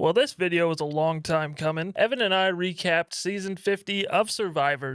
Well, this video was a long time coming. Evan and I recapped season 50 of Survivor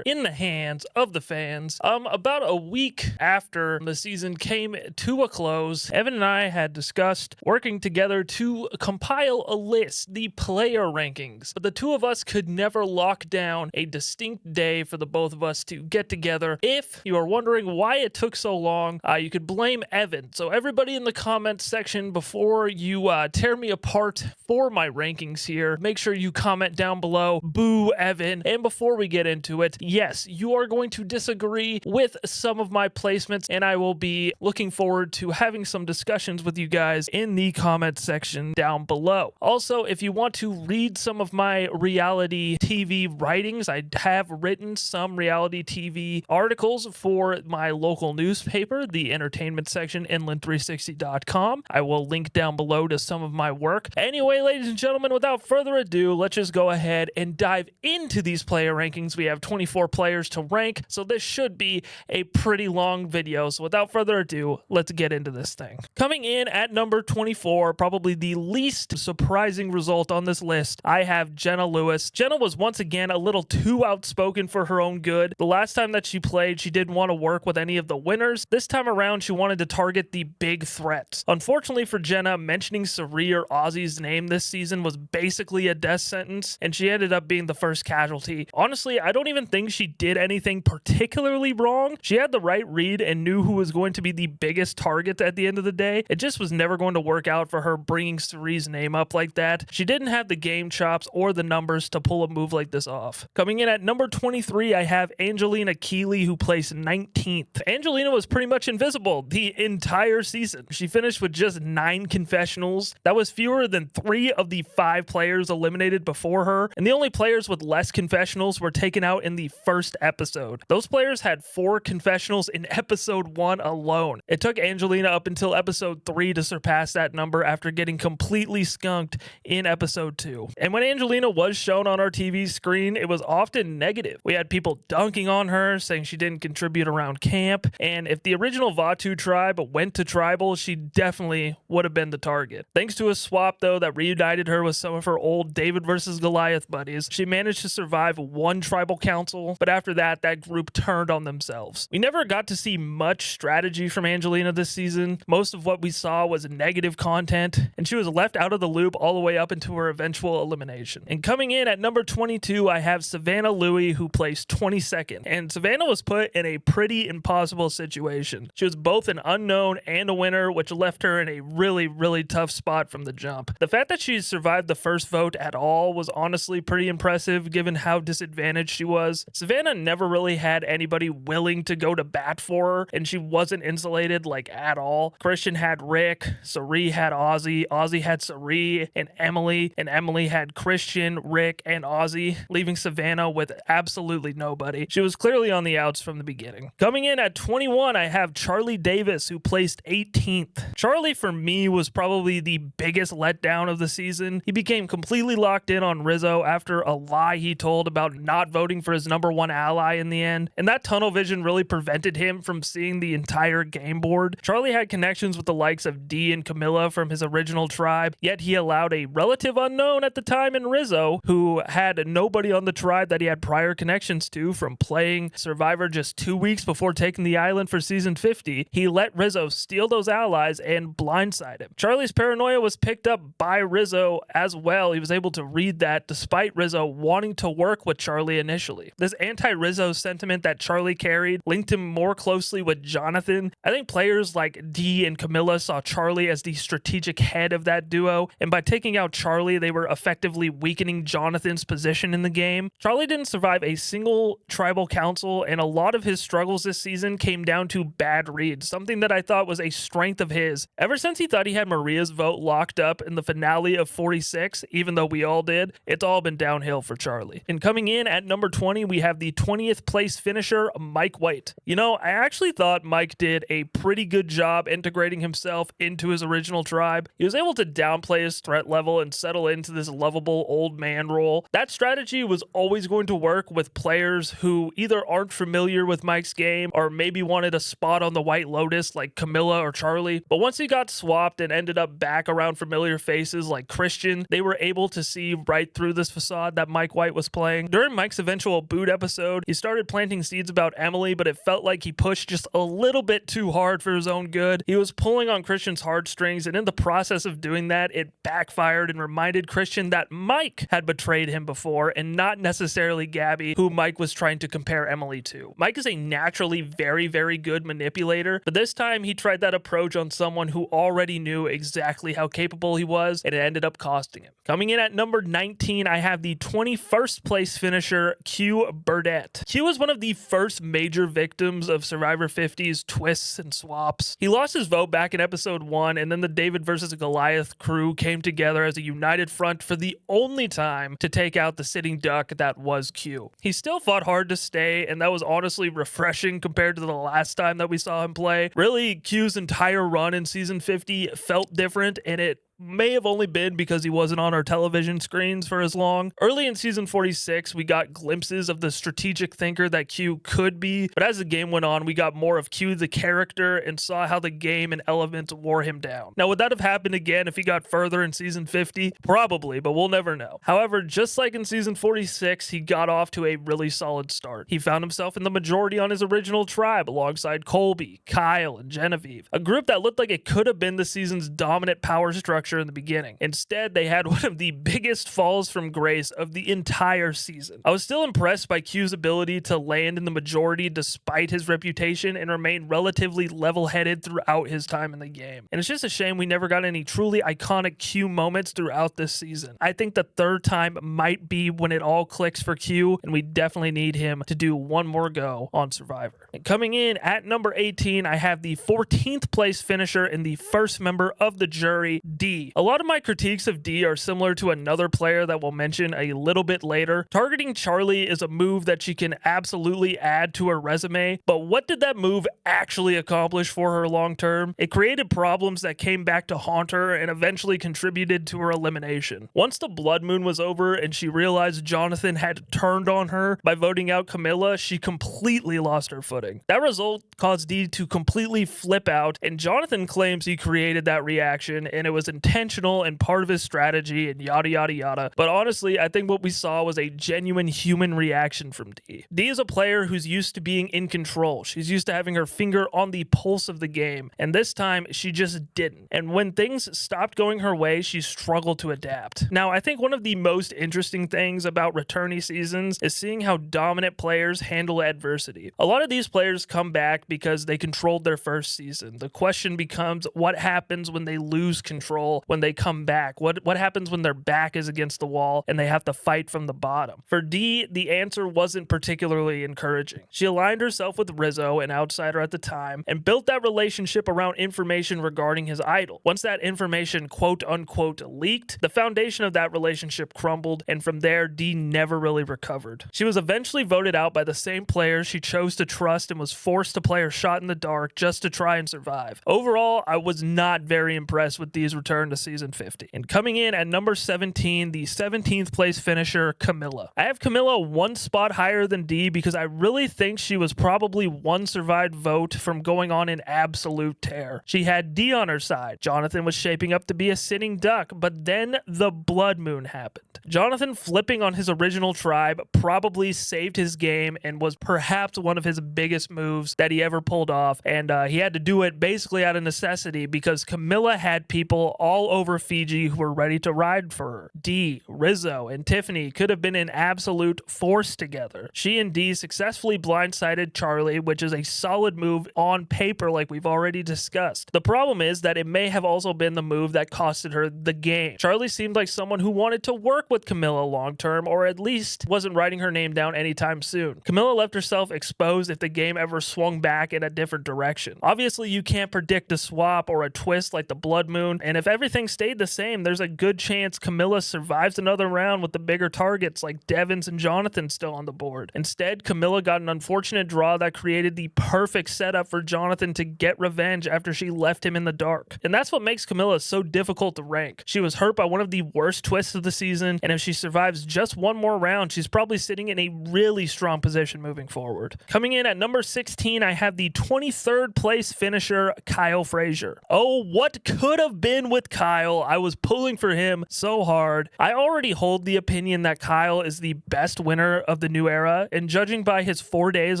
in the hands of the fans. About a week after the season came to a close, Evan and I had discussed working together to compile a list, the player rankings. But the two of us could never lock down a distinct day for the both of us to get together. If you are wondering why it took so long, you could blame Evan. So everybody in the comments section, before you tear me apart for my rankings here, make sure you comment down below, boo Evan. And before we get into it, yes, you are going to disagree with some of my placements, and I will be looking forward to having some discussions with you guys in the comment section down below. Also, if you want to read some of my reality TV writings, I have written some reality TV articles for my local newspaper, the entertainment section, inland360.com. I will link down below to some of my work. Anyway, ladies and gentlemen, without further ado, let's just go ahead and dive into these player rankings. We have 24 players to rank, so this should be a pretty long video. So without further ado, let's get into this thing. Coming in at number 24, probably the least surprising result on this list, I have Jenna Lewis. Jenna was once again a little too outspoken for her own good. The last time that she played, she didn't want to work with any of the winners. This time around, she wanted to target the big threats. Unfortunately for Jenna, mentioning Cirie or Ozzy's name this season was basically a death sentence, and she ended up being the first casualty. Honestly, I don't even think she did anything particularly wrong. She had the right read and knew who was going to be the biggest target at the end of the day. It just was never going to work out for her bringing Cirie's name up like that. She didn't have the game chops or the numbers to pull a move like this off. Coming in at number 23, I have Angelina Keeley, who placed 19th. Angelina was pretty much invisible the entire season. She finished with just 9 confessionals. That was fewer than 3 of the 5 players eliminated before her, and the only players with less confessionals were taken out in the first episode. Those players had 4 confessionals in episode 1 alone. It took Angelina up until episode 3 to surpass that number after getting completely skunked in episode 2. And when Angelina was shown on our TV screen, it was often negative. We had people dunking on her, saying she didn't contribute around camp, and if the original Vatu tribe went to tribal, she definitely would have been the target. Thanks to a swap, though, that reunited her with some of her old David versus Goliath buddies, she managed to survive 1 tribal council, but after that, that group turned on themselves. We never got to see much strategy from Angelina this season. Most of what we saw was negative content, and she was left out of the loop all the way up into her eventual elimination. And coming in at number 22, I have Savannah Louie, who placed 22nd. And Savannah was put in a pretty impossible situation. She was both an unknown and a winner, which left her in a really tough spot from the jump. The fact that she survived the first vote at all was honestly pretty impressive given how disadvantaged she was. Savannah never really had anybody willing to go to bat for her, and she wasn't insulated like at all. Christian had Rick, Cirie had Ozzy had Cirie and Emily had Christian, Rick, and Ozzy, leaving Savannah with absolutely nobody. She was clearly on the outs from the beginning. Coming in at 21, I have Charlie Davis, who placed 18th. Charlie, for me, was probably the biggest letdown of the season. He became completely locked in on Rizo after a lie he told about not voting for his #1 ally in the end, and that tunnel vision really prevented him from seeing the entire game board. Charlie had connections with the likes of Dee and Kamilla from his original tribe, yet he allowed a relative unknown at the time in Rizo, who had nobody on the tribe that he had prior connections to from playing Survivor just 2 weeks before taking the island for season 50. He let Rizo steal those allies and blindside him. Charlie's paranoia was picked up by Rizo as well. He was able to read that despite Rizo wanting to work with Charlie initially. This anti-Rizo sentiment that Charlie carried linked him more closely with Jonathan. I think players like Dee and Kamilla saw Charlie as the strategic head of that duo, and by taking out Charlie, they were effectively weakening Jonathan's position in the game. Charlie didn't survive a single tribal council, and a lot of his struggles this season came down to bad reads, something that I thought was a strength of his. Ever since he thought he had Maria's vote locked up in the finale of 46, even though we all did, it's all been downhill for Charlie. And coming in at number 20, we have the 20th place finisher, Mike White. You know, I actually thought Mike did a pretty good job integrating himself into his original tribe. He was able to downplay his threat level and settle into this lovable old man role. That strategy was always going to work with players who either aren't familiar with Mike's game or maybe wanted a spot on the White Lotus like Kamilla or Charlie. But once he got swapped and ended up back around familiar faces faces like Christian, they were able to see right through this facade that Mike White was playing. During Mike's eventual boot episode, he started planting seeds about Emily, but it felt like he pushed just a little bit too hard for his own good. He was pulling on Christian's heartstrings, and in the process of doing that, it backfired and reminded Christian that Mike had betrayed him before and not necessarily Gabby, who Mike was trying to compare Emily to. Mike is a naturally very, very good manipulator, but this time he tried that approach on someone who already knew exactly how capable he was, and it ended up costing him. Coming in at number 19, I have the 21st place finisher, Q Burdette. Q was one of the first major victims of Survivor 50's twists and swaps. He lost his vote back in episode 1, and then the David versus Goliath crew came together as a united front for the only time to take out the sitting duck that was Q. He still fought hard to stay, and that was honestly refreshing compared to the last time that we saw him play. Really, Q's entire run in season 50 felt different, and it may have only been because he wasn't on our television screens for as long. Early in season 46, we got glimpses of the strategic thinker that Q could be, but as the game went on, we got more of Q the character and saw how the game and elements wore him down. Now, would that have happened again if he got further in season 50? Probably, but we'll never know. However, just like in season 46, he got off to a really solid start. He found himself in the majority on his original tribe alongside Colby, Kyle, and Genevieve, a group that looked like it could have been the season's dominant power structure in the beginning. Instead, they had one of the biggest falls from grace of the entire season. I was still impressed by Q's ability to land in the majority despite his reputation and remain relatively level-headed throughout his time in the game. And it's just a shame we never got any truly iconic Q moments throughout this season. I think the third time might be when it all clicks for Q, and we definitely need him to do one more go on Survivor. And coming in at number 18, I have the 14th place finisher and the first member of the jury, Dee. A lot of my critiques of Dee are similar to another player that we'll mention a little bit later. Targeting Charlie is a move that she can absolutely add to her resume, but what did that move actually accomplish for her long term? It created problems that came back to haunt her and eventually contributed to her elimination. Once the blood moon was over and she realized Jonathan had turned on her by voting out Kamilla, she completely lost her footing. That result caused Dee to completely flip out, and Jonathan claims he created that reaction and it was intentional and part of his strategy and yada yada yada. But honestly, I think what we saw was a genuine human reaction from Dee. Dee is a player who's used to being in control. She's used to having her finger on the pulse of the game, and this time she just didn't. And when things stopped going her way, she struggled to adapt. Now, I think one of the most interesting things about returnee seasons is seeing how dominant players handle adversity. A lot of these players come back because they controlled their first season. The question becomes, what happens when they lose control, when they come back? What happens when their back is against the wall and they have to fight from the bottom? For Dee, the answer wasn't particularly encouraging. She aligned herself with Rizo, an outsider at the time, and built that relationship around information regarding his idol. Once that information quote unquote leaked, the foundation of that relationship crumbled, and from there, Dee never really recovered. She was eventually voted out by the same players she chose to trust and was forced to play her shot in the dark just to try and survive. Overall, I was not very impressed with Dee's return to season 50. And coming in at number 17, the 17th place finisher, Kamilla. I have Kamilla one spot higher than Dee because I really think she was probably one survived vote from going on an absolute tear. She had Dee on her side. Jonathan was shaping up to be a sitting duck, but then the blood moon happened. Jonathan flipping on his original tribe probably saved his game and was perhaps one of his biggest moves that he ever pulled off, and he had to do it basically out of necessity because Kamilla had people all over Fiji who were ready to ride for her. Dee, Rizo, and Tiffany could have been an absolute force together. She and Dee successfully blindsided Charlie, which is a solid move on paper like we've already discussed. The problem is that it may have also been the move that costed her the game. Charlie seemed like someone who wanted to work with Kamilla long term, or at least wasn't writing her name down anytime soon. Kamilla left herself exposed if the game ever swung back in a different direction. Obviously, you can't predict a swap or a twist like the blood moon, and if everything stayed the same, there's a good chance Kamilla survives another round with the bigger targets like Devens and Jonathan still on the board. Instead, Kamilla got an unfortunate draw that created the perfect setup for Jonathan to get revenge after she left him in the dark. And that's what makes Kamilla so difficult to rank. She was hurt by one of the worst twists of the season, and if she survives just one more round, she's probably sitting in a really strong position moving forward. Coming in at number 16, I have the 23rd place finisher, Kyle Fraser. Oh, what could have been with with Kyle. I was pulling for him so hard. I already hold the opinion that Kyle is the best winner of the new era, and judging by his 4 days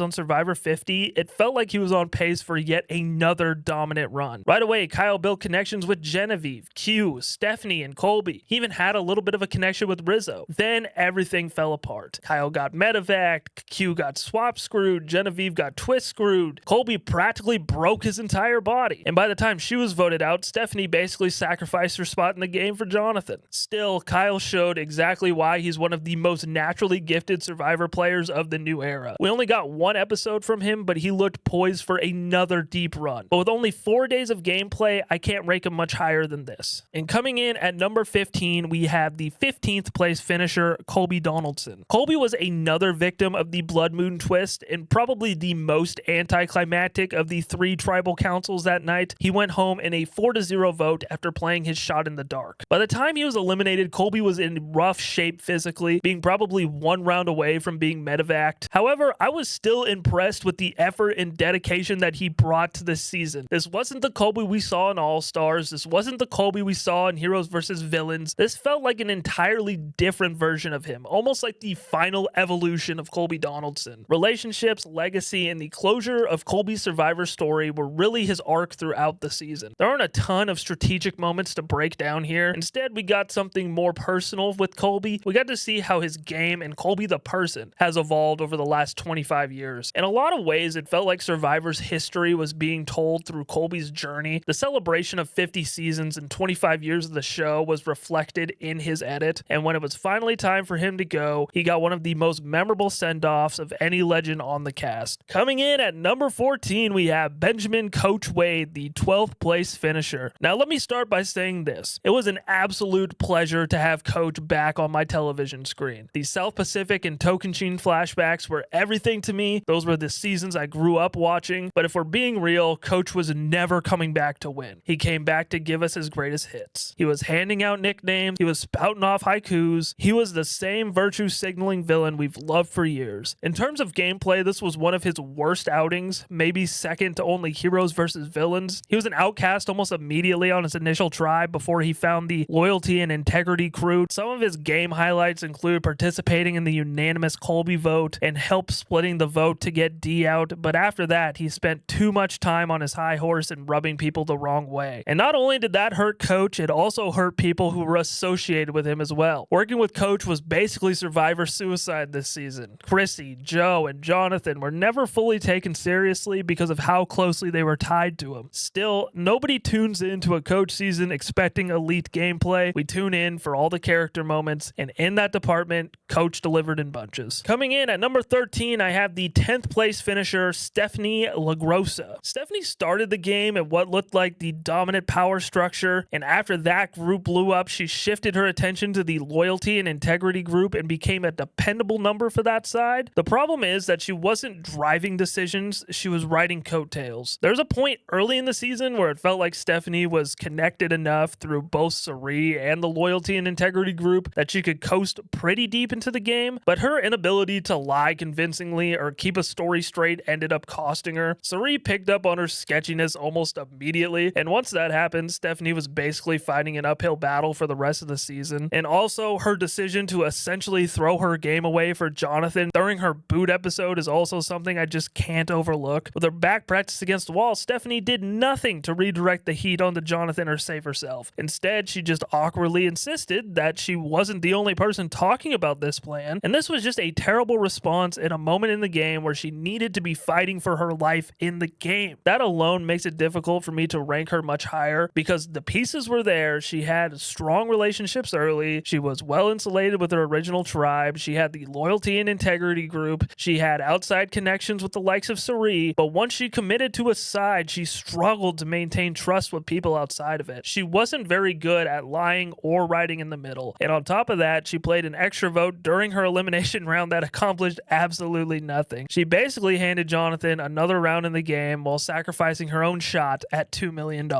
on Survivor 50, it felt like he was on pace for yet another dominant run. Right away, Kyle built connections with Genevieve, Q, Stephenie, and Colby. He even had a little bit of a connection with Rizo. Then everything fell apart. Kyle got medevaced, Q got swap screwed, Genevieve got twist screwed, Colby practically broke his entire body. And by the time she was voted out, Stephenie basically sacrificed her spot in the game for Jonathan. Still, Kyle showed exactly why he's one of the most naturally gifted Survivor players of the new era. We only got one episode from him, but he looked poised for another deep run. But with only 4 days of gameplay, I can't rank him much higher than this. And coming in at number 15, we have the 15th place finisher, Colby Donaldson. Colby was another victim of the Blood Moon twist, and probably the most anticlimactic of the 3 tribal councils that night. He went home in a 4-0 vote after playing his shot in the dark. By the time he was eliminated, Colby was in rough shape physically, being probably 1 round away from being medevaced. However, I was still impressed with the effort and dedication that he brought to this season. This wasn't the Colby we saw in All-Stars. This wasn't the Colby we saw in Heroes vs. Villains. This felt like an entirely different version of him, almost like the final evolution of Colby Donaldson. Relationships, legacy, and the closure of Colby's Survivor story were really his arc throughout the season. There aren't a ton of strategic moments to break down here. Instead, we got something more personal with Colby. We got to see how his game and Colby the person has evolved over the last 25 years. In a lot of ways, it felt like Survivor's history was being told through Colby's journey. The celebration of 50 seasons and 25 years of the show was reflected in his edit, and when it was finally time for him to go, he got one of the most memorable send-offs of any legend on the cast. Coming in at number 14, we have Benjamin Coach Wade, the 12th place finisher. Now, let me start by saying this. It was an absolute pleasure to have Coach back on my television screen. The South Pacific and Tocantins flashbacks were everything to me. Those were the seasons I grew up watching, but if we're being real, Coach was never coming back to win. He came back to give us his greatest hits. He was handing out nicknames, he was spouting off haikus, he was the same virtue signaling villain we've loved for years. In terms of gameplay, this was one of his worst outings, maybe second to only Heroes vs. Villains. He was an outcast almost immediately on his initial tribe before he found the Loyalty and Integrity crew. Some of his game highlights include participating in the unanimous Colby vote and help splitting the vote to get Dee out, but after that, he spent too much time on his high horse and rubbing people the wrong way. And not only did that hurt Coach, it also hurt people who were associated with him as well. Working with Coach was basically Survivor suicide this season. Chrissy, Joe, and Jonathan were never fully taken seriously because of how closely they were tied to him. Still, nobody tunes into a Coach season expecting elite gameplay. We tune in for all the character moments, and in that department, Coach delivered in bunches. Coming in at number 13, I have the 10th place finisher, Stephenie LaGrossa. Stephenie started the game at what looked like the dominant power structure, and after that group blew up, she shifted her attention to the Loyalty and Integrity group and became a dependable number for that side. The problem is that she wasn't driving decisions, she was riding coattails. There's a point early in the season where it felt like Stephenie was connected enough through both Cirie and the Loyalty and Integrity group that she could coast pretty deep into the game, but her inability to lie convincingly or keep a story straight ended up costing her. Cirie picked up on her sketchiness almost immediately, and once that happened, Stephenie was basically fighting an uphill battle for the rest of the season. And also, her decision to essentially throw her game away for Jonathan during her boot episode is also something I just can't overlook. With her back practice against the wall, Stephenie did nothing to redirect the heat onto Jonathan or save herself. Instead, she just awkwardly insisted that she wasn't the only person talking about this plan, and this was just a terrible response in a moment in the game where she needed to be fighting for her life in the game. That alone makes it difficult for me to rank her much higher because the pieces were there. She had strong relationships early, she was well insulated with her original tribe, she had the Loyalty and Integrity group, she had outside connections with the likes of Cirie, but once she committed to a side, she struggled to maintain trust with people outside of it. She wasn't very good at lying or riding in the middle, and on top of that, she played an extra vote during her elimination round that accomplished absolutely nothing. She basically handed Jonathan another round in the game while sacrificing her own shot at $2 million.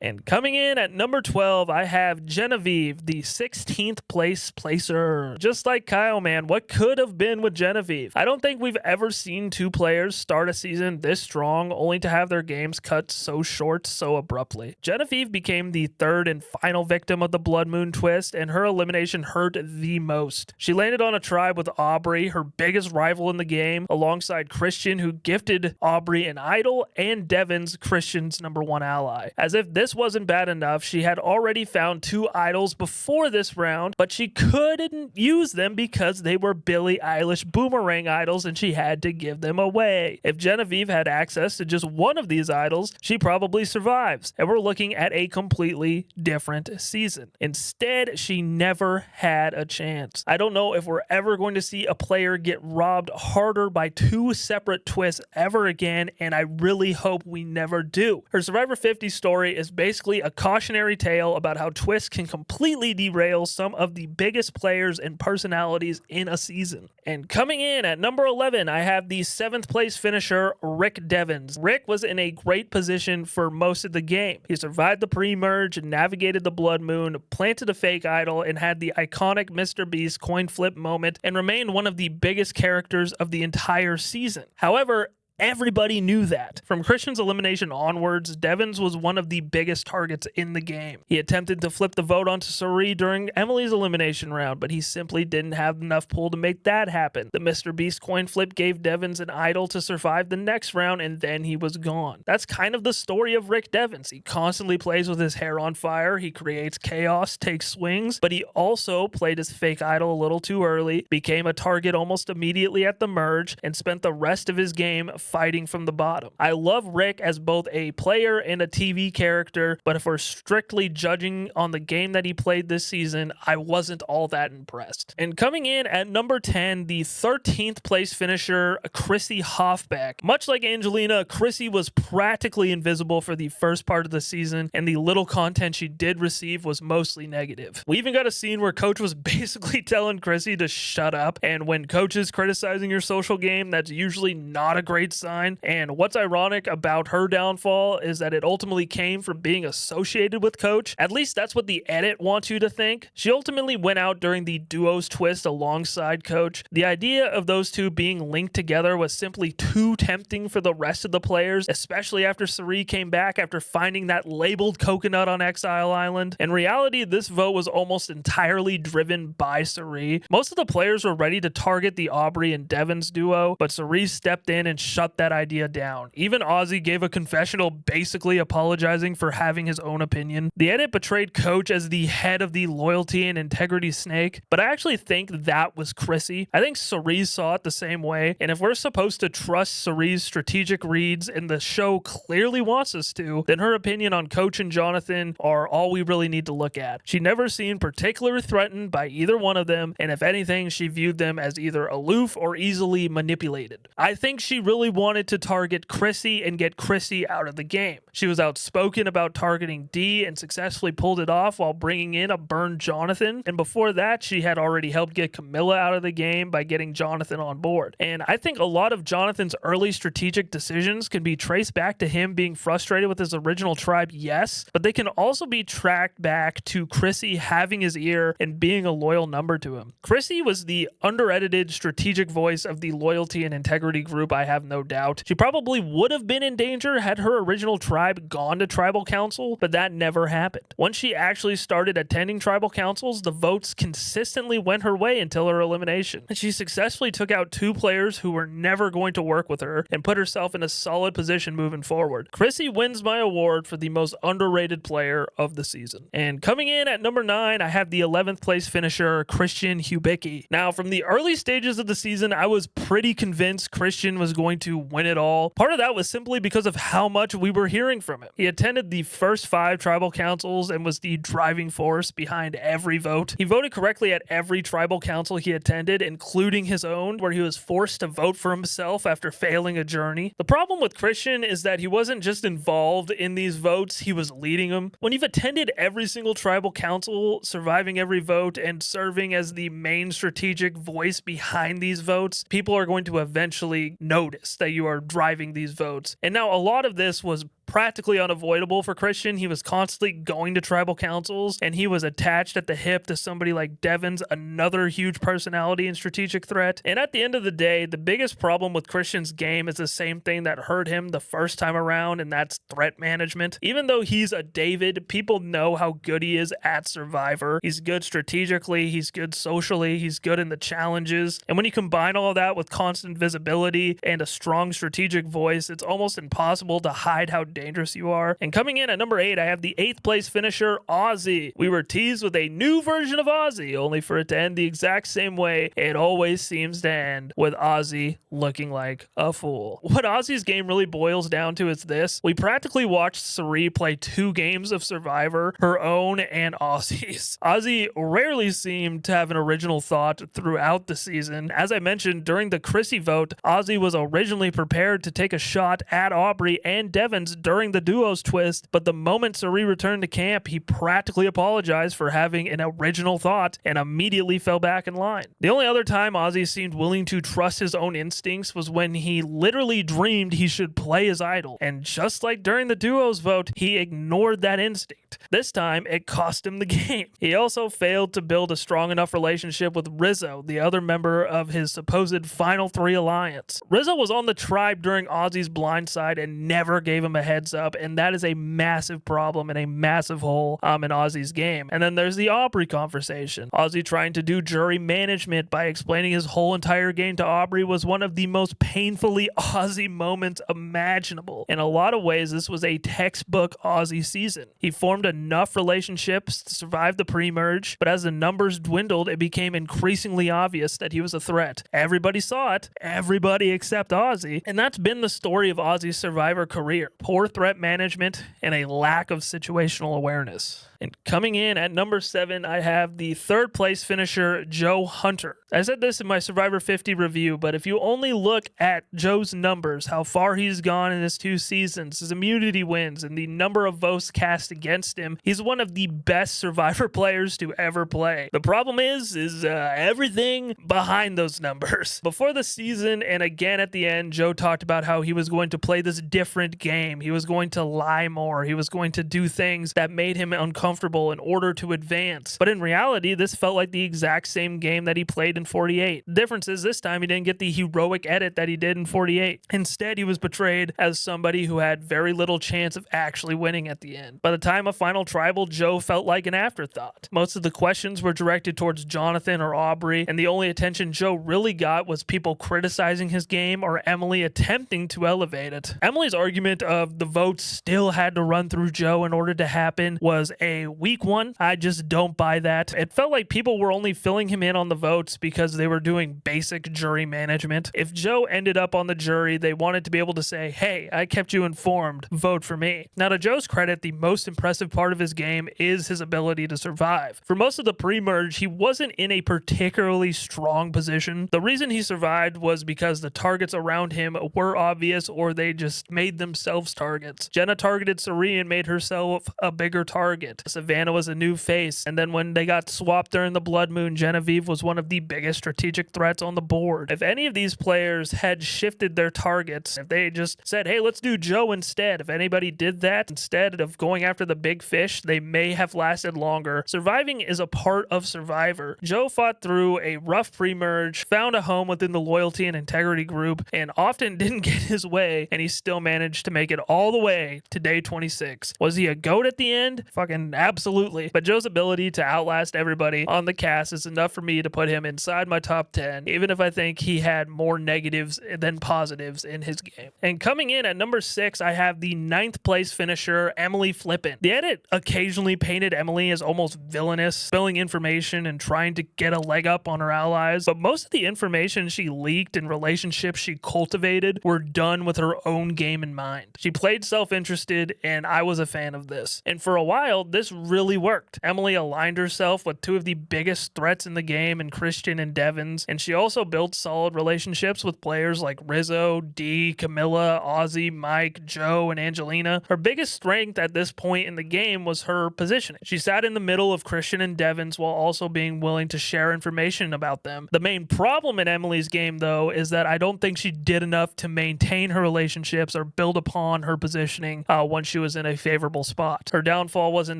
And coming in at number 12, I have Genevieve, the 16th place placer. Just like Kyle, man, what could have been with Genevieve? I don't think we've ever seen two players start a season this strong only to have their games cut so short so abruptly. Genevieve became became the third and final victim of the Blood Moon twist, and her elimination hurt the most. She landed on a tribe with Aubry, her biggest rival in the game, alongside Christian, who gifted Aubry an idol, and Devens, Christian's #1 ally. As if this wasn't bad enough, she had already found 2 idols before this round, but she couldn't use them because they were Billie Eilish boomerang idols and she had to give them away. If Genevieve had access to just one of these idols, she probably survives, and we're looking at a completely different season. Instead, she never had a chance. I don't know if we're ever going to see a player get robbed harder by 2 separate twists ever again, and I really hope we never do. Her Survivor 50 story is basically a cautionary tale about how twists can completely derail some of the biggest players and personalities in a season. And coming in at number 11, I have the 7th place finisher, Rick Devens. Rick was in a great position for most of the game. He survived the pre-merge, navigated the Blood Moon, planted a fake idol, and had the iconic Mr. Beast coin flip moment, and remained one of the biggest characters of the entire season. However, everybody knew that. From Christian's elimination onwards, Devens was one of the biggest targets in the game. He attempted to flip the vote onto Cirie during Emily's elimination round, but he simply didn't have enough pull to make that happen. The Mr. Beast coin flip gave Devens an idol to survive the next round, and then he was gone. That's kind of the story of Rick Devens. He constantly plays with his hair on fire, he creates chaos, takes swings, but he also played his fake idol a little too early, became a target almost immediately at the merge, and spent the rest of his game fighting from the bottom. I love Rick as both a player and a TV character, but if we're strictly judging on the game that he played this season, I wasn't all that impressed. And coming in at number 10, the 13th place finisher, Chrissy Hoffbeck. Much like Angelina, Chrissy was practically invisible for the first part of the season, and the little content she did receive was mostly negative. We even got a scene where Coach was basically telling Chrissy to shut up, and when Coach is criticizing your social game, that's usually not a great sign. And what's ironic about her downfall is that it ultimately came from being associated with Coach. At least that's what the edit wants you to think. She ultimately went out during the duos twist alongside Coach. The idea of those two being linked together was simply too tempting for the rest of the players, especially after Cirie came back after finding that labeled coconut on Exile Island. In reality, this vote was almost entirely driven by Cirie. Most of the players were ready to target the Aubry and Devens duo, but Cirie stepped in and shut that idea down. Even Ozzy gave a confessional basically apologizing for having his own opinion. The edit betrayed Coach as the head of the loyalty and integrity snake, but I actually think that was Chrissy. I think Cirie saw it the same way, and if we're supposed to trust Cirie's strategic reads, and the show clearly wants us to, then her opinion on Coach and Jonathan are all we really need to look at. She never seemed particularly threatened by either one of them, and if anything, she viewed them as either aloof or easily manipulated. I think she really wanted to target Chrissy and get Chrissy out of the game. She was outspoken about targeting Dee and successfully pulled it off while bringing in a burned Jonathan, and before that she had already helped get Kamilla out of the game by getting Jonathan on board. And I think a lot of Jonathan's early strategic decisions can be traced back to him being frustrated with his original tribe, yes, but they can also be tracked back to Chrissy having his ear and being a loyal number to him. Chrissy was the under-edited strategic voice of the loyalty and integrity group, I have no doubt. She probably would have been in danger had her original tribe gone to tribal council, but that never happened. Once she actually started attending tribal councils, the votes consistently went her way until her elimination. And she successfully took out 2 players who were never going to work with her and put herself in a solid position moving forward. Chrissy wins my award for the most underrated player of the season. And coming in at number 9, I have the 11th place finisher, Christian Hubicki. Now, from the early stages of the season, I was pretty convinced Christian was going to win it all. Part of that was simply because of how much we were hearing from him. He attended the first 5 tribal councils and was the driving force behind every vote. He voted correctly at every tribal council he attended, including his own, where he was forced to vote for himself after failing a journey. The problem with Christian is that he wasn't just involved in these votes, he was leading them. When you've attended every single tribal council, surviving every vote, and serving as the main strategic voice behind these votes, people are going to eventually notice that you are driving these votes. And now a lot of this was practically unavoidable for Christian. He was constantly going to tribal councils, and he was attached at the hip to somebody like Devens, another huge personality and strategic threat. And at the end of the day, the biggest problem with Christian's game is the same thing that hurt him the first time around, and that's threat management. Even though he's a David, people know how good he is at Survivor. He's good strategically, he's good socially, he's good in the challenges. And when you combine all of that with constant visibility and a strong strategic voice, it's almost impossible to hide how dangerous you are. And coming in at number 8, I have the 8th place finisher, Ozzy. We were teased with a new version of Ozzy, only for it to end the exact same way it always seems to end, with Ozzy looking like a fool. What Ozzy's game really boils down to is this: we practically watched Cirie play 2 games of Survivor, her own and Ozzy's. Ozzy rarely seemed to have an original thought throughout the season. As I mentioned, during the Chrissy vote, Ozzy was originally prepared to take a shot at Aubry and Devens during the duos twist, but the moment Cirie returned to camp, he practically apologized for having an original thought and immediately fell back in line. The only other time Ozzy seemed willing to trust his own instincts was when he literally dreamed he should play his idol, and just like during the duos vote, he ignored that instinct. This time, it cost him the game. He also failed to build a strong enough relationship with Rizo, the other member of his supposed Final 3 alliance. Rizo was on the tribe during Ozzy's blind side and never gave him a heads up, and that is a massive problem and a massive hole in Ozzy's game. And then there's the Aubry conversation. Ozzy trying to do jury management by explaining his whole entire game to Aubry was one of the most painfully Ozzy moments imaginable. In a lot of ways, this was a textbook Ozzy season. He formed enough relationships to survive the pre-merge, but as the numbers dwindled, it became increasingly obvious that he was a threat. Everybody saw it, everybody except Ozzy, and that's been the story of Ozzy's Survivor career: poor threat management and a lack of situational awareness. And coming in at number 7, I have the 3rd place finisher, Joe Hunter. I said this in my Survivor 50 review, but if you only look at Joe's numbers, how far he's gone in his 2 seasons, his immunity wins, and the number of votes cast against him, he's one of the best Survivor players to ever play. The problem is everything behind those numbers. Before the season and again at the end, Joe talked about how he was going to play this different game. He was going to lie more. He was going to do things that made him uncomfortable in order to advance. But in reality, this felt like the exact same game that he played in 48. The difference is this time he didn't get the heroic edit that he did in 48. Instead, he was portrayed as somebody who had very little chance of actually winning at the end. By the time of Final Tribal, Joe felt like an afterthought. Most of the questions were directed towards Jonathan or Aubry, and the only attention Joe really got was people criticizing his game or Emily attempting to elevate it. Emily's argument of the votes still had to run through Joe in order to happen was a weak one. I just don't buy that. It felt like people were only filling him in on the votes because they were doing basic jury management. If Joe ended up on the jury, they wanted to be able to say, hey, I kept you informed, vote for me. Now, to Joe's credit, the most impressive part of his game is his ability to survive. For most of the pre-merge, he wasn't in a particularly strong position. The reason he survived was because the targets around him were obvious, or they just made themselves targets. Jenna targeted Cirie and made herself a bigger target. Savannah was a new face, and then when they got swapped during the Blood Moon, Genevieve was one of the biggest strategic threats on the board. If any of these players had shifted their targets, if they just said, hey, let's do Joe instead, if anybody did that instead of going after the big fish, they may have lasted longer. Surviving is a part of Survivor. Joe fought through a rough pre-merge, found a home within the loyalty and integrity group, and often didn't get his way, and he still managed to make it all the way to day 26. Was he a GOAT at the end? Fucking absolutely. But Joe's ability to outlast everybody on the cast is enough for me to put him inside my top 10, even if I think he had more negatives than positives in his game. And coming in at number 6, I have the 9th place finisher, Emily Flippen. The edit occasionally painted Emily as almost villainous, spilling information and trying to get a leg up on her allies, but most of the information she leaked and relationships she cultivated were done with her own game in mind. She played self-interested, and I was a fan of this. And for a while, this really worked. Emily aligned herself with 2 of the biggest threats in the game in Christian Christian and Devens, and she also built solid relationships with players like Rizo, Dee, Kamilla, Ozzy, Mike, Joe, and Angelina. Her biggest strength at this point in the game was her positioning. She sat in the middle of Christian and Devens while also being willing to share information about them. The main problem in Emily's game, though, is that I don't think she did enough to maintain her relationships or build upon her positioning once she was in a favorable spot. Her downfall wasn't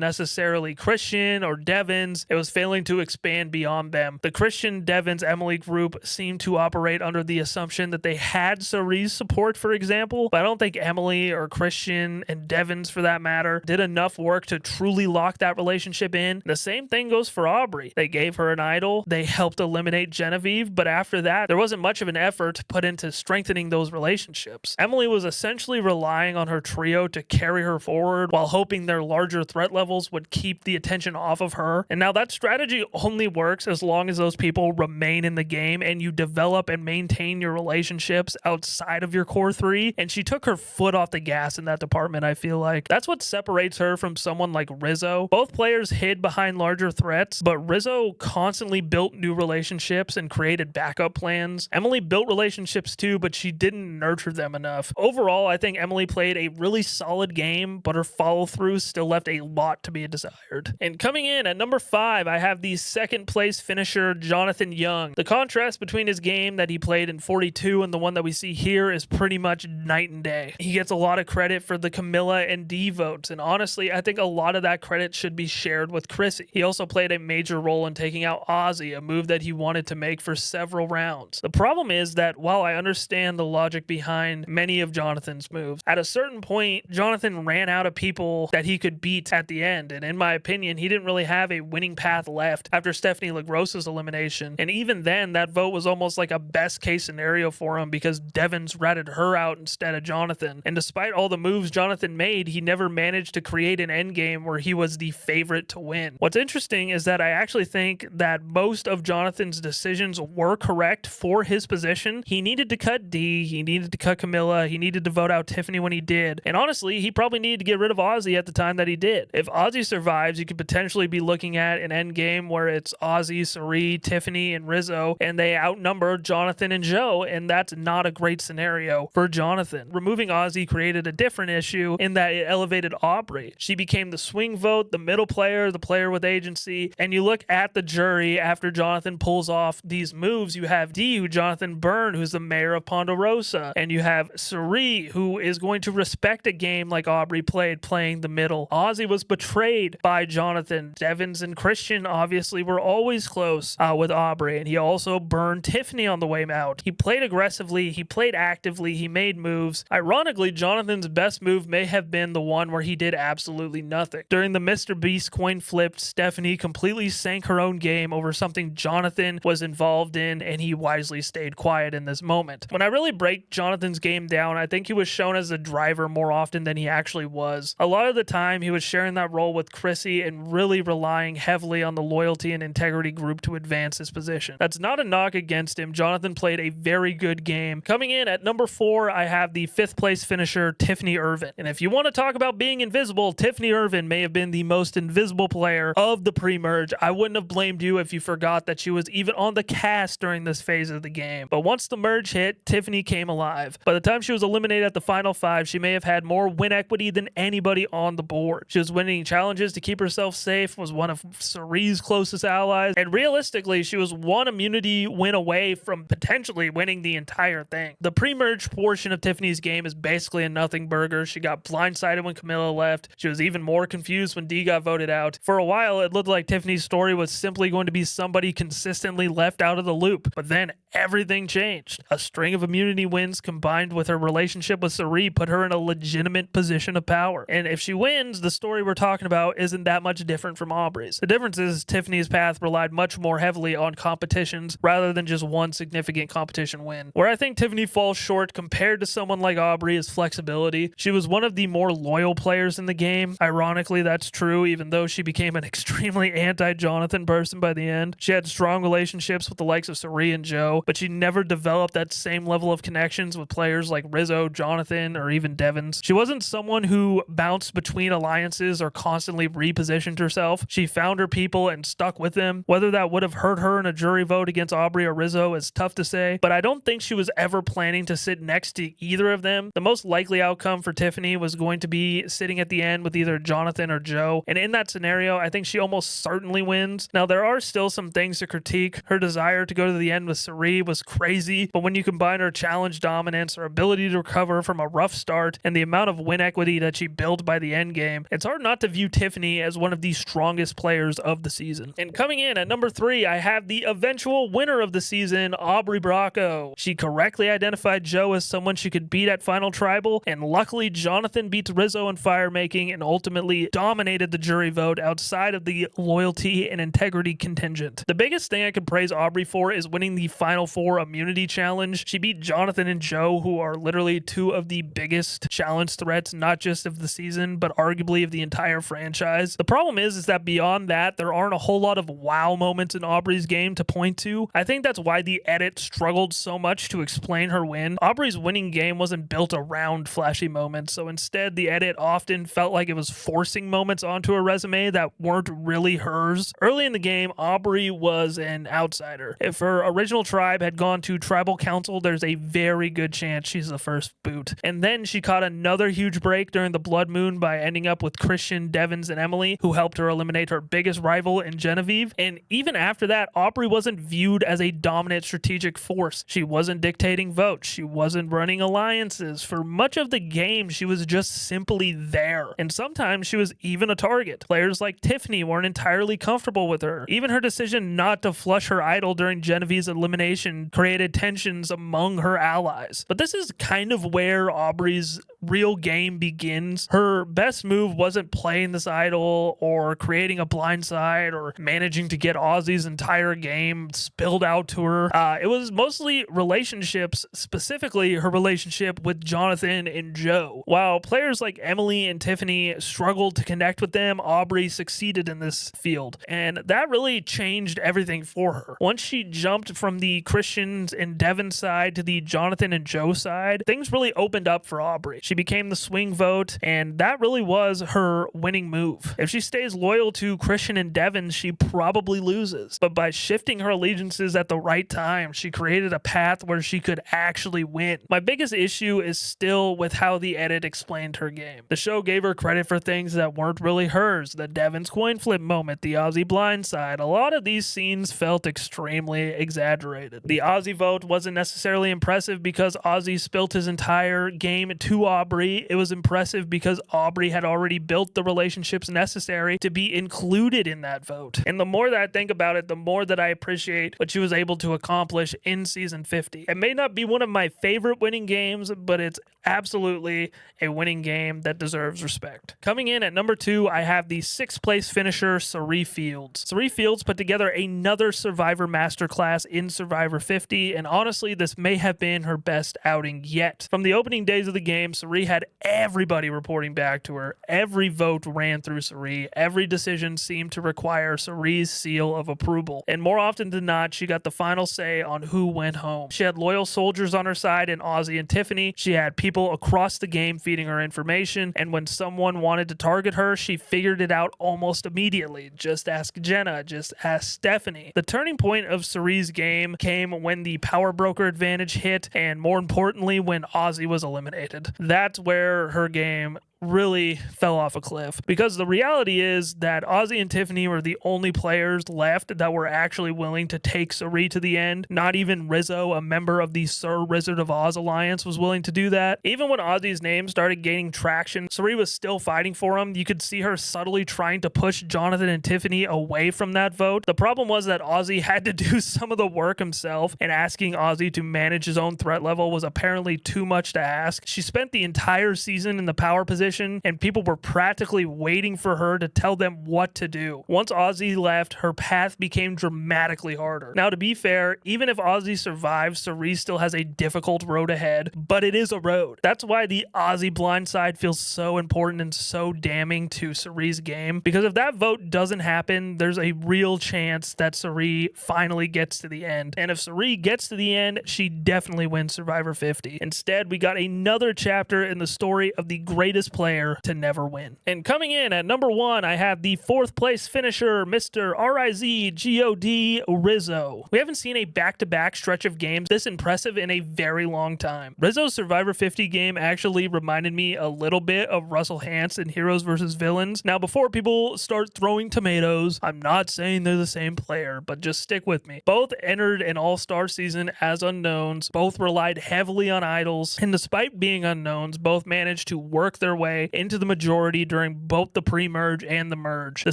necessarily Christian or Devens, it was failing to expand beyond them. The Christian, Devens, Emily group seemed to operate under the assumption that they had Cirie's support, for example, but I don't think Emily or Christian and Devens, for that matter, did enough work to truly lock that relationship in. The same thing goes for Aubry. They gave her an idol, they helped eliminate Genevieve, but after that, there wasn't much of an effort put into strengthening those relationships. Emily was essentially relying on her trio to carry her forward while hoping their larger threat levels would keep the attention off of her. And now that strategy only works as long as those people remain in the game and you develop and maintain your relationships outside of your core three. And she took her foot off the gas in that department, I feel like. That's what separates her from someone like Rizo. Both players hid behind larger threats, but Rizo constantly built new relationships and created backup plans. Emily built relationships too, but she didn't nurture them enough. Overall, I think Emily played a really solid game, but her follow-through still left a lot to be desired. And coming in at number 5, I have the second place finisher, Jonathan Young. The contrast between his game that he played in 42 and the one that we see here is pretty much night and day. He gets a lot of credit for the Kamilla and Dee votes, and honestly, I think a lot of that credit should be shared with Chrissy. He also played a major role in taking out Ozzy, a move that he wanted to make for several rounds. The problem is that while I understand the logic behind many of Jonathan's moves, at a certain point, Jonathan ran out of people that he could beat at the end, and in my opinion, he didn't really have a winning path left after Stephenie LaGrossa's elimination, and even then, that vote was almost like a best case scenario for him because Devens ratted her out instead of Jonathan, and despite all the moves Jonathan made, he never managed to create an endgame where he was the favorite to win. What's interesting is that I actually think that most of Jonathan's decisions were correct for his position. He needed to cut Dee, he needed to cut Kamilla, he needed to vote out Tiffany when he did, and honestly, he probably needed to get rid of Ozzy at the time that he did. If Ozzy survives, you could potentially be looking at an endgame where it's Ozzy, Cirie, Tiffany, and Rizo, and they outnumber Jonathan and Joe, and that's not a great scenario for Jonathan. Removing Ozzy created a different issue in that it elevated Aubry. She became the swing vote, the middle player, the player with agency, and you look at the jury after Jonathan pulls off these moves, you have Dee, who Jonathan burned, who's the mayor of Ponderosa, and you have Cirie, who is going to respect a game like Aubry played, playing the middle. Ozzy was betrayed by Jonathan. Devens and Christian obviously were always close with Aubry, and he also burned Tiffany on the way out. He played aggressively, he played actively, he made moves. Ironically, Jonathan's best move may have been the one where he did absolutely nothing. During the Mr. Beast coin flip, Stephenie completely sank her own game over something Jonathan was involved in, and he wisely stayed quiet in this moment. When I really break Jonathan's game down, I think he was shown as a driver more often than he actually was. A lot of the time, he was sharing that role with Chrissy and really relying heavily on the loyalty and integrity group to advance his position. That's not a knock against him. Jonathan played a very good game. Coming in at number 4, I have the 5th place finisher, Tiffany Ervin. And if you want to talk about being invisible, Tiffany Ervin may have been the most invisible player of the pre-merge. I wouldn't have blamed you if you forgot that she was even on the cast during this phase of the game. But once the merge hit, Tiffany came alive. By the time she was eliminated at the final 5, she may have had more win equity than anybody on the board. She was winning challenges to keep herself safe, was one of Cirie's closest allies, and realistically, she was one immunity win away from potentially winning the entire thing. The pre-merge portion of Tiffany's game is basically a nothing burger. She got blindsided when Kamilla left. She was even more confused when Dee got voted out. For a while, it looked like Tiffany's story was simply going to be somebody consistently left out of the loop, but then everything changed. A string of immunity wins combined with her relationship with Cirie put her in a legitimate position of power. And if she wins, the story we're talking about isn't that much different from Aubry's. The difference is Tiffany's path relied much more heavily on competitions rather than just one significant competition win. Where I think Tiffany falls short compared to someone like Aubry is flexibility. She was one of the more loyal players in the game. Ironically, that's true, even though she became an extremely anti-Jonathan person by the end. She had strong relationships with the likes of Cirie and Joe, but she never developed that same level of connections with players like Rizo, Jonathan, or even Devens. She wasn't someone who bounced between alliances or constantly repositioned herself. She found her people and stuck with them. Whether that would have hurt her in a jury vote against Aubry or Rizo is tough to say, but I don't think she was ever planning to sit next to either of them. The most likely outcome for Tiffany was going to be sitting at the end with either Jonathan or Joe, and in that scenario, I think she almost certainly wins. Now, there are still some things to critique. Her desire to go to the end with Cirie was crazy, but when you combine her challenge dominance, her ability to recover from a rough start, and the amount of win equity that she built by the end game, it's hard not to view Tiffany as one of the strongest players of the season. And coming in at number 3, I have the eventual winner of the season, Aubry Bracco. She correctly identified Joe as someone she could beat at Final Tribal, and luckily Jonathan beat Rizo in firemaking and ultimately dominated the jury vote outside of the loyalty and integrity contingent. The biggest thing I could praise Aubry for is winning the Final 4 immunity challenge. She beat Jonathan and Joe, who are literally two of the biggest challenge threats, not just of the season, but arguably of the entire franchise. The problem is that beyond that, there aren't a whole lot of wow moments in Aubry's game to point to. I think that's why the edit struggled so much to explain her win. Aubry's winning game wasn't built around flashy moments, so instead the edit often felt like it was forcing moments onto a resume that weren't really hers. Early in the game, Aubry was an outsider. If her original tribe had gone to tribal council, there's a very good chance she's the first boot. And then she caught another huge break during the Blood Moon by ending up with Christian, Devens, and Emily, who helped her eliminate her biggest rival in Genevieve. And even after that, Aubry wasn't viewed as a dominant strategic force. She wasn't dictating votes. She wasn't running alliances. For much of the game, she was just simply there. And sometimes she was even a target. Players like Tiffany weren't entirely comfortable with her. Even her decision not to flush her idol during Genevieve's elimination created tensions among her allies. But this is kind of where Aubry's real game begins. Her best move wasn't playing this idol or creating a blindside or managing to get Ozzy's entire game spilled out to her. It was mostly relationships, specifically her relationship with Jonathan and Joe. While players like Emily and Tiffany struggled to connect with them, Aubry succeeded in this field, and that really changed everything for her. Once she jumped from the Christians and Devon side to the Jonathan and Joe side, things really opened up for Aubry. She became the swing vote, and that really was her winning move. If she stays loyal to Christian and Devon, she probably loses. But by shifting her allegiances at the right time, she created a path where she could actually win. My biggest issue is still with how the edit explained her game. The show gave her credit for things that weren't really hers. The Devon's coin flip moment, the Ozzy blindside. A lot of these scenes felt extremely exaggerated. The Ozzy vote wasn't necessarily impressive because Ozzy spilt his entire game to Aubry. It was impressive because Aubry had already built the relationships necessary to be included in that vote. And the more that I think about it, the more that I appreciate what she was able to accomplish in season 50. It may not be one of my favorite winning games, but it's absolutely a winning game that deserves respect. Coming in at number 2, I have the 6th place finisher, Cirie Fields. Cirie Fields put together another Survivor masterclass in Survivor 50, and honestly, this may have been her best outing yet. From the opening days of the game, Cirie had everybody reporting back to her. Every vote ran through Cirie. Every decision seemed to require Cirie's seal of approval. And more often than not, she got the final say on who went home. She had loyal soldiers on her side in Ozzy and Tiffany. She had people across the game feeding her information. And when someone wanted to target her, she figured it out almost immediately. Just ask Jenna. Just ask Stephenie. The turning point of Cirie's game came when the power broker advantage hit, and more importantly, when Ozzy was eliminated. That's where her game really fell off a cliff, because the reality is that Ozzy and Tiffany were the only players left that were actually willing to take Cirie to the end. Not even Rizo, a member of the Sir Wizard of Oz alliance, was willing to do that. Even when Ozzy's name started gaining traction, Cirie was still fighting for him. You could see her subtly trying to push Jonathan and Tiffany away from that vote. The problem was that Ozzy had to do some of the work himself, and asking Ozzy to manage his own threat level was apparently too much to ask. She spent the entire season in the power position, and people were practically waiting for her to tell them what to do. Once Ozzy left, her path became dramatically harder. Now, to be fair, even if Ozzy survives, Cirie still has a difficult road ahead, but it is a road. That's why the Ozzy blindside feels so important and so damning to Cirie's game, because if that vote doesn't happen, there's a real chance that Cirie finally gets to the end. And if Cirie gets to the end, she definitely wins Survivor 50. Instead, we got another chapter in the story of the greatest player player to never win. And coming in at number 1, I have the 4th place finisher, Mr. Rizogod Rizo. We haven't seen a back-to-back stretch of games this impressive in a very long time. Rizzo's Survivor 50 game actually reminded me a little bit of Russell Hantz in Heroes vs. Villains. Now, before people start throwing tomatoes, I'm not saying they're the same player, but just stick with me. Both entered an all-star season as unknowns, both relied heavily on idols, and despite being unknowns, both managed to work their way into the majority during both the pre-merge and the merge. The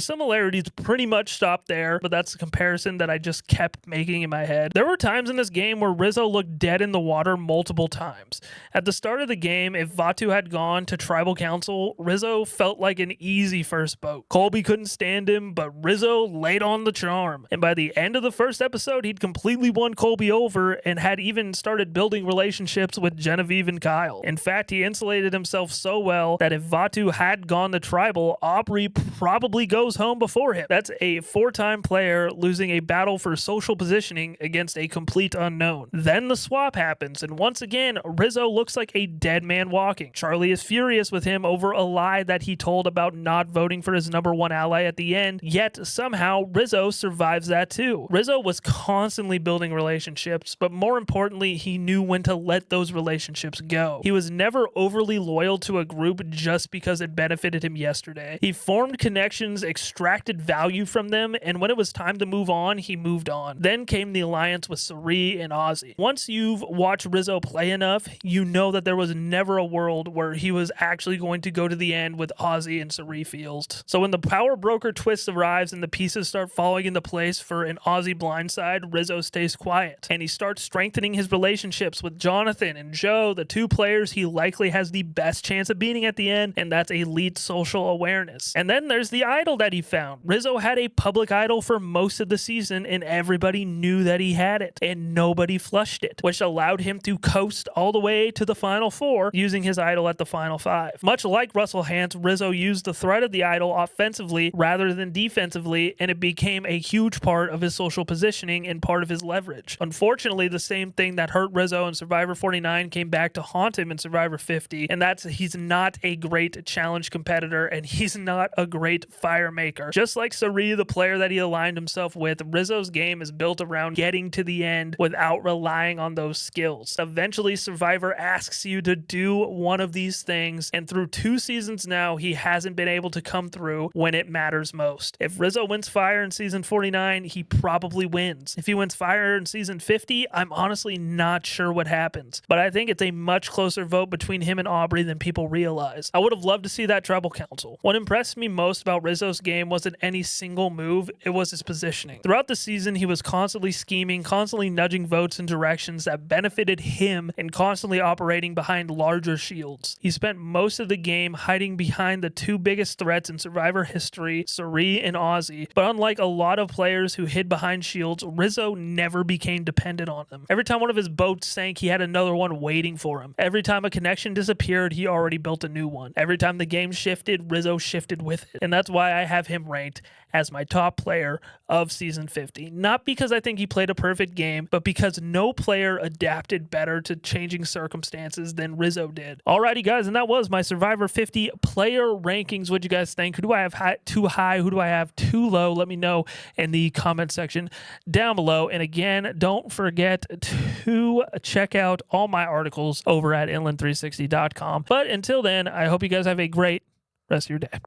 similarities pretty much stopped there, but that's the comparison that I just kept making in my head. There were times in this game where Rizo looked dead in the water multiple times. At the start of the game, if Vaatu had gone to Tribal Council, Rizo felt like an easy first boat. Colby couldn't stand him, but Rizo laid on the charm. And by the end of the first episode, he'd completely won Colby over and had even started building relationships with Genevieve and Kyle. In fact, he insulated himself so well that if Vaatu had gone to Tribal, Aubry probably goes home before him. That's a 4-time player losing a battle for social positioning against a complete unknown. Then the swap happens, and once again, Rizo looks like a dead man walking. Charlie is furious with him over a lie that he told about not voting for his number 1 ally at the end, yet somehow Rizo survives that too. Rizo was constantly building relationships, but more importantly, he knew when to let those relationships go. He was never overly loyal to a group just because it benefited him yesterday. He formed connections, extracted value from them, and when it was time to move on, he moved on. Then came the alliance with Cirie and Ozzy. Once you've watched Rizo play enough, you know that there was never a world where he was actually going to go to the end with Ozzy and Cirie Fields. So when the power broker twist arrives and the pieces start falling into place for an Ozzy blindside, Rizo stays quiet, and he starts strengthening his relationships with Jonathan and Joe, the 2 players he likely has the best chance of beating at the end, and that's elite social awareness. And then there's the idol that he found. Rizo had a public idol for most of the season, and everybody knew that he had it, and nobody flushed it, which allowed him to coast all the way to the Final 4 using his idol at the Final 5. Much like Russell Hantz, Rizo used the threat of the idol offensively rather than defensively, and it became a huge part of his social positioning and part of his leverage. Unfortunately, the same thing that hurt Rizo in Survivor 49 came back to haunt him in Survivor 50, and that's he's not a great challenge competitor, and he's not a great fire maker. Just like Cirie, the player that he aligned himself with, Rizo's game is built around getting to the end without relying on those skills. Eventually, Survivor asks you to do one of these things, and through 2 seasons now, he hasn't been able to come through when it matters most. If Rizo wins fire in season 49, he probably wins. If he wins fire in season 50, I'm honestly not sure what happens, but I think it's a much closer vote between him and Aubry than people realize. I would have loved to see that Tribal Council. What impressed me most about Rizo's game wasn't any single move, it was his positioning. Throughout the season, he was constantly scheming, constantly nudging votes in directions that benefited him, and constantly operating behind larger shields. He spent most of the game hiding behind the 2 biggest threats in Survivor history, Cirie and Ozzy, but unlike a lot of players who hid behind shields, Rizo never became dependent on them. Every time one of his boats sank, he had another one waiting for him. Every time a connection disappeared, he already built a new one. Every time the game shifted, Rizo shifted with it, and that's why I have him ranked as my top player of season 50. Not because I think he played a perfect game, but because no player adapted better to changing circumstances than Rizo did. Alrighty guys, and that was my Survivor 50 player rankings. What do you guys think? Who do I have too high? Who do I have too low? Let me know in the comment section down below. And again, don't forget to check out all my articles over at inland360.com. But until then, I hope you guys have a great rest of your day.